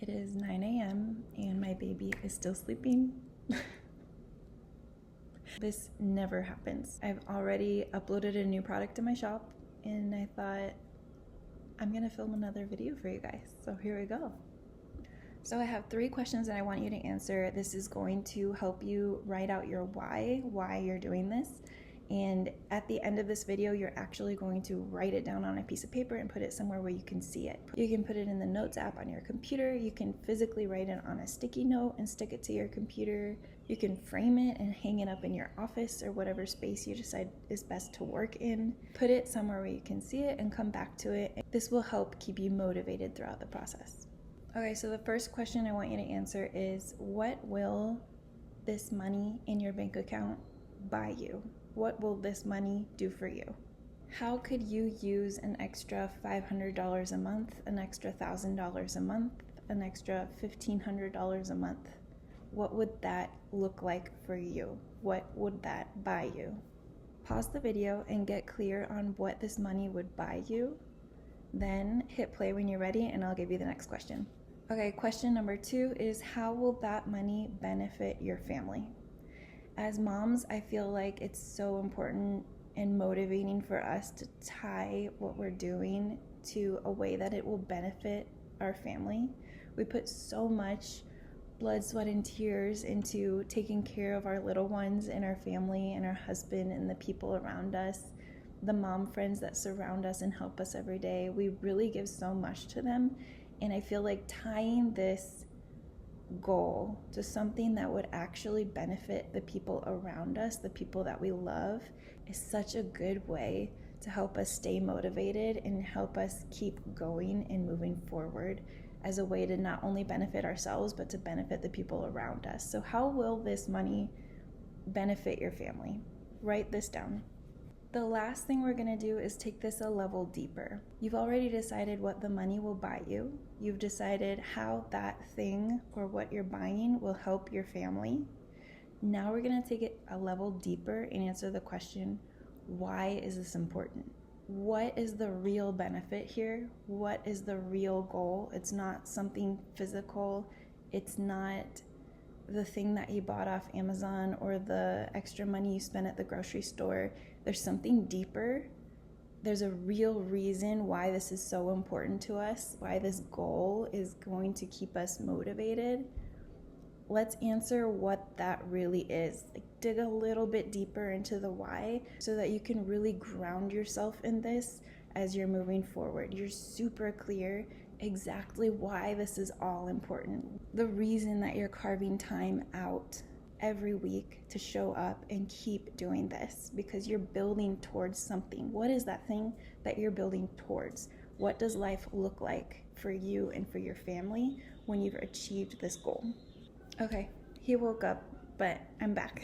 It is 9 a.m. and my baby is still sleeping. This never happens. I've already uploaded a new product to my shop and I thought I'm gonna film another video for you guys. So here we go. So I have 3 questions that I want you to answer. This is going to help you write out your why you're doing this. And at the end of this video, you're actually going to write it down on a piece of paper and put it somewhere where you can see it. You can put it in the Notes app on your computer. You can physically write it on a sticky note and stick it to your computer. You can frame it and hang it up in your office or whatever space you decide is best to work in. Put it somewhere where you can see it and come back to it. This will help keep you motivated throughout the process. Okay, so the first question I want you to answer is, what will this money in your bank account buy you? What will this money do for you? How could you use an extra $500 a month, an extra $1,000 a month, an extra $1,500 a month? What would that look like for you? What would that buy you? Pause the video and get clear on what this money would buy you. Then hit play when you're ready and I'll give you the next question. Okay, question number 2 is, how will that money benefit your family? As moms, I feel like it's so important and motivating for us to tie what we're doing to a way that it will benefit our family. We put so much blood, sweat, and tears into taking care of our little ones and our family and our husband and the people around us, the mom friends that surround us and help us every day. We really give so much to them, and I feel like tying this goal to something that would actually benefit the people around us, the people that we love, is such a good way to help us stay motivated and help us keep going and moving forward as a way to not only benefit ourselves but to benefit the people around us. So how will this money benefit your family? Write this down. The last thing we're going to do is take this a level deeper. You've already decided what the money will buy you. You've decided how that thing or what you're buying will help your family. Now we're going to take it a level deeper and answer the question, why is this important? What is the real benefit here? What is the real goal? It's not something physical. It's not the thing that you bought off Amazon or the extra money you spent at the grocery store. There's something deeper. There's a real reason why this is so important to us, why this goal is going to keep us motivated. Let's answer what that really is. Like, dig a little bit deeper into the why so that you can really ground yourself in this as you're moving forward. You're super clear exactly why this is all important. The reason that you're carving time out every week to show up and keep doing this, because you're building towards something. What is that thing that you're building towards? What does life look like for you and for your family when you've achieved this goal? Okay, he woke up, but I'm back.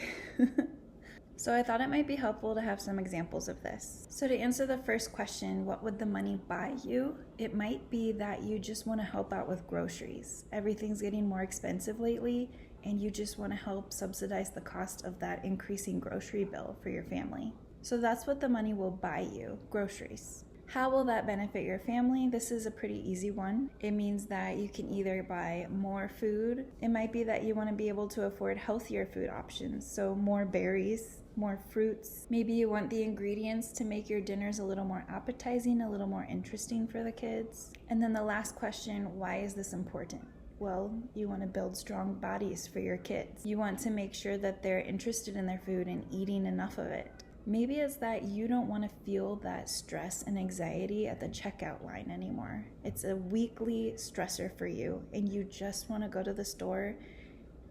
So I thought it might be helpful to have some examples of this. So to answer the first question, what would the money buy you? It might be that you just want to help out with groceries. Everything's getting more expensive lately, and you just want to help subsidize the cost of that increasing grocery bill for your family. So that's what the money will buy you, groceries. How will that benefit your family? This is a pretty easy one. It means that you can either buy more food. It might be that you want to be able to afford healthier food options, so more berries, more fruits. Maybe you want the ingredients to make your dinners a little more appetizing, a little more interesting for the kids. And then the last question, why is this important? Well, you want to build strong bodies for your kids. You want to make sure that they're interested in their food and eating enough of it. Maybe it's that you don't want to feel that stress and anxiety at the checkout line anymore. It's a weekly stressor for you, and you just want to go to the store,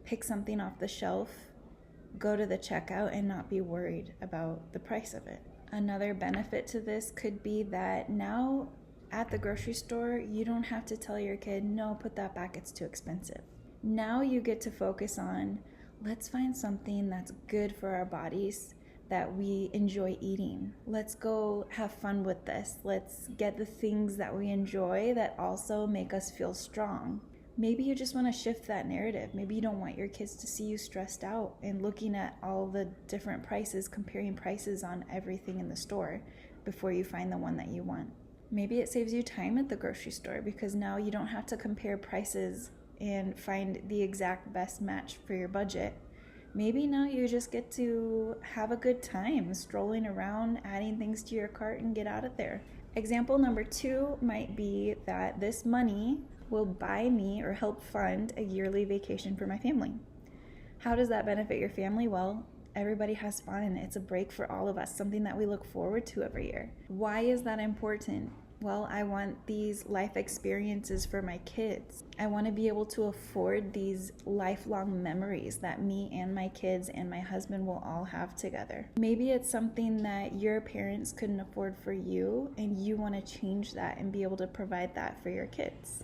pick something off the shelf, go to the checkout, and not be worried about the price of it. Another benefit to this could be that now at the grocery store, you don't have to tell your kid, no, put that back, it's too expensive. Now you get to focus on, let's find something that's good for our bodies, that we enjoy eating. Let's go have fun with this. Let's get the things that we enjoy that also make us feel strong. Maybe you just want to shift that narrative. Maybe you don't want your kids to see you stressed out and looking at all the different prices, comparing prices on everything in the store before you find the one that you want. Maybe it saves you time at the grocery store because now you don't have to compare prices and find the exact best match for your budget. Maybe now you just get to have a good time strolling around, adding things to your cart, and get out of there. Example number 2 might be that this money will buy me or help fund a yearly vacation for my family. How does that benefit your family? Well, everybody has fun and it's a break for all of us, something that we look forward to every year. Why is that important? Well, I want these life experiences for my kids. I want to be able to afford these lifelong memories that me and my kids and my husband will all have together. Maybe it's something that your parents couldn't afford for you and you want to change that and be able to provide that for your kids.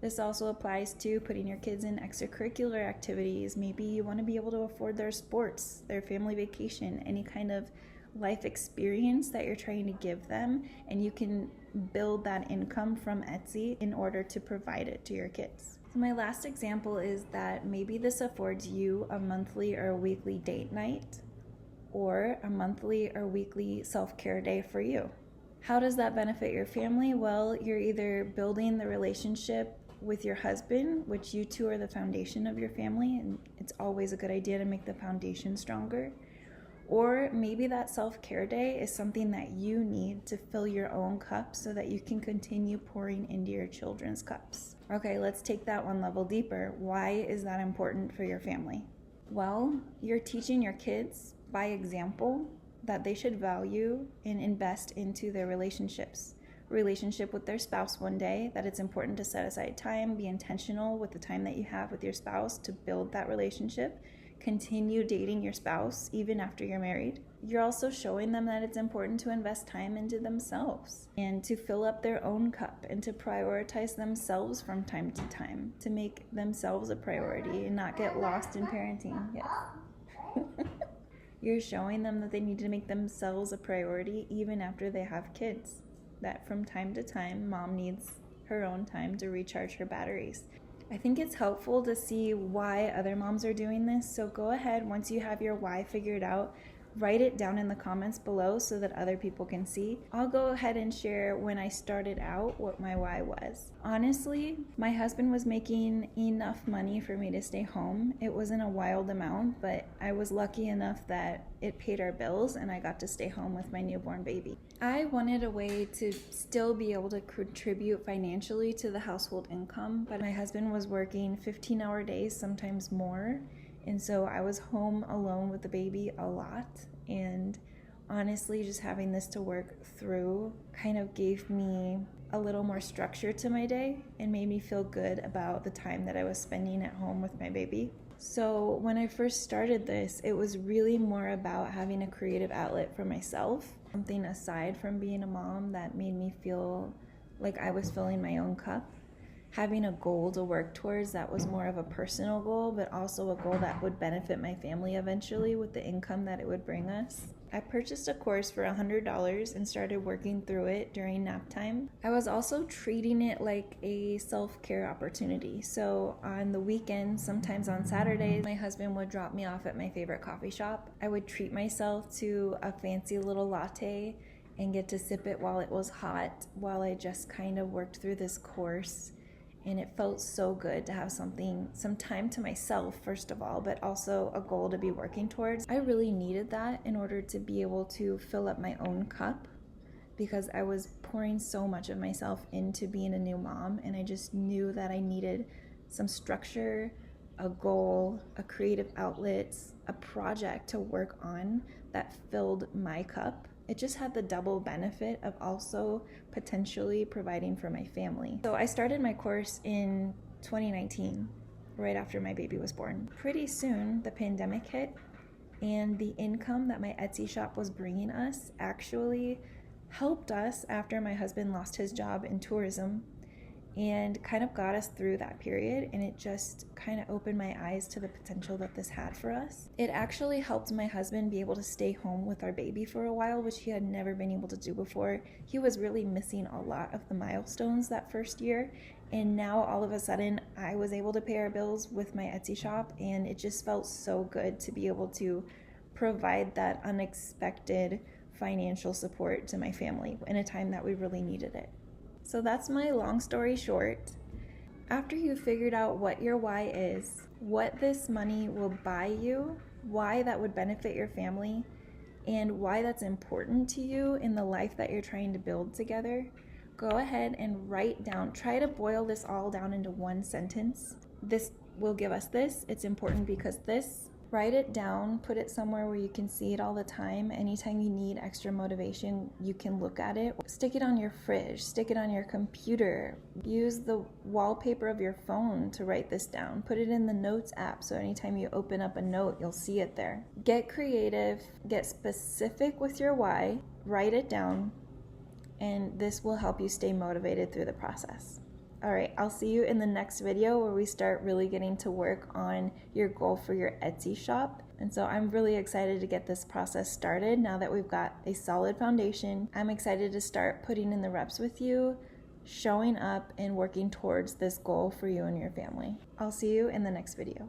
This also applies to putting your kids in extracurricular activities. Maybe you want to be able to afford their sports, their family vacation, any kind of life experience that you're trying to give them, and you can build that income from Etsy in order to provide it to your kids. So my last example is that maybe this affords you a monthly or a weekly date night or a monthly or weekly self-care day for you. How does that benefit your family? Well, you're either building the relationship with your husband, which you two are the foundation of your family, and it's always a good idea to make the foundation stronger. Or maybe that self-care day is something that you need to fill your own cup so that you can continue pouring into your children's cups. Okay, let's take that one level deeper. Why is that important for your family? Well, you're teaching your kids by example that they should value and invest into their relationship with their spouse one day, that it's important to set aside time, be intentional with the time that you have with your spouse to build that relationship, continue dating your spouse even after you're married. You're also showing them that it's important to invest time into themselves and to fill up their own cup and to prioritize themselves from time to time, to make themselves a priority and not get lost in parenting. Yes. You're showing them that they need to make themselves a priority even after they have kids. That from time to time, mom needs her own time to recharge her batteries. I think it's helpful to see why other moms are doing this. So go ahead, once you have your why figured out, write it down in the comments below so that other people can see. I'll go ahead and share when I started out what my why was. Honestly, my husband was making enough money for me to stay home. It wasn't a wild amount, but I was lucky enough that it paid our bills and I got to stay home with my newborn baby. I wanted a way to still be able to contribute financially to the household income, but my husband was working 15-hour days, sometimes more. And so I was home alone with the baby a lot, and honestly just having this to work through kind of gave me a little more structure to my day and made me feel good about the time that I was spending at home with my baby. So when I first started this, it was really more about having a creative outlet for myself, something aside from being a mom that made me feel like I was filling my own cup. Having a goal to work towards that was more of a personal goal, but also a goal that would benefit my family eventually with the income that it would bring us. I purchased a course for $100 and started working through it during nap time. I was also treating it like a self-care opportunity. So on the weekends, sometimes on Saturdays, my husband would drop me off at my favorite coffee shop. I would treat myself to a fancy little latte and get to sip it while it was hot, while I just kind of worked through this course. And it felt so good to have some time to myself, first of all, but also a goal to be working towards. I really needed that in order to be able to fill up my own cup because I was pouring so much of myself into being a new mom, and I just knew that I needed some structure, a goal, a creative outlet, a project to work on that filled my cup. It just had the double benefit of also potentially providing for my family. So I started my course in 2019, right after my baby was born. Pretty soon, the pandemic hit, and the income that my Etsy shop was bringing us actually helped us after my husband lost his job in tourism and kind of got us through that period, and it just kind of opened my eyes to the potential that this had for us. It actually helped my husband be able to stay home with our baby for a while, which he had never been able to do before. He was really missing a lot of the milestones that first year, and now all of a sudden I was able to pay our bills with my Etsy shop, and it just felt so good to be able to provide that unexpected financial support to my family in a time that we really needed it. So that's my long story short. After you've figured out what your why is, what this money will buy you, why that would benefit your family, and why that's important to you in the life that you're trying to build together, go ahead and write down, try to boil this all down into one sentence. This will give us this, it's important because this. Write it down, put it somewhere where you can see it all the time. Anytime you need extra motivation, you can look at it. Stick it on your fridge, stick it on your computer. Use the wallpaper of your phone to write this down. Put it in the notes app so anytime you open up a note, you'll see it there. Get creative, get specific with your why, write it down, and this will help you stay motivated through the process. All right, I'll see you in the next video where we start really getting to work on your goal for your Etsy shop. And so I'm really excited to get this process started now that we've got a solid foundation. I'm excited to start putting in the reps with you, showing up and working towards this goal for you and your family. I'll see you in the next video.